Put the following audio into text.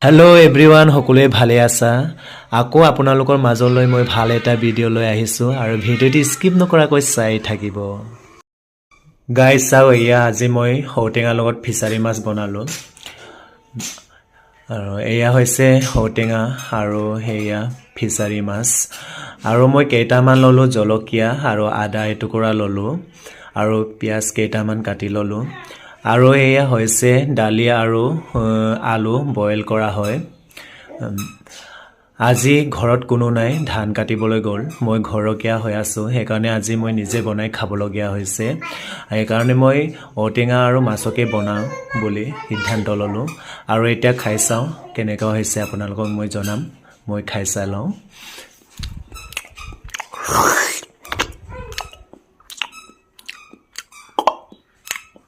hello' everyone সকলোৱে ভালে আছা আকৌ আপোনালোকৰ মাজলৈ মই ভাল এটা ভিডিঅ' লৈ আহিছোঁ আৰু ভিডিঅ'টি স্কিপ নকৰাকৈ চাই থাকিব গাইজ চাও এয়া আজি মই ঔটেঙাৰ লগত ফিছাৰী মাছ বনালোঁ আৰু এয়া হৈছে ঔটেঙা আৰু হেয়া ফিছাৰী মাছ আৰু মই কেইটামান ললোঁ জলকীয়া আৰু আদা এটুকুৰা ললোঁ আৰু পিয়াজ কেইটামান কাটি ললোঁ আৰু এয়া হৈছে ডালি আৰু আলু বইল কৰা হয় আজি ঘৰত কোনো নাই ধান কাটিবলৈ গ'ল মই ঘৰকীয়া হৈ আছো সেইকাৰণে আজি মই নিজে বনাই খাবলগীয়া হৈছে সেইকাৰণে মই ঔটেঙা আৰু মাছকে বনাওঁ বুলি সিদ্ধান্ত ললোঁ আৰু এতিয়া খাই চাওঁ কেনেকুৱা হৈছে আপোনালোকক মই জনাম মই খাই চাই লওঁ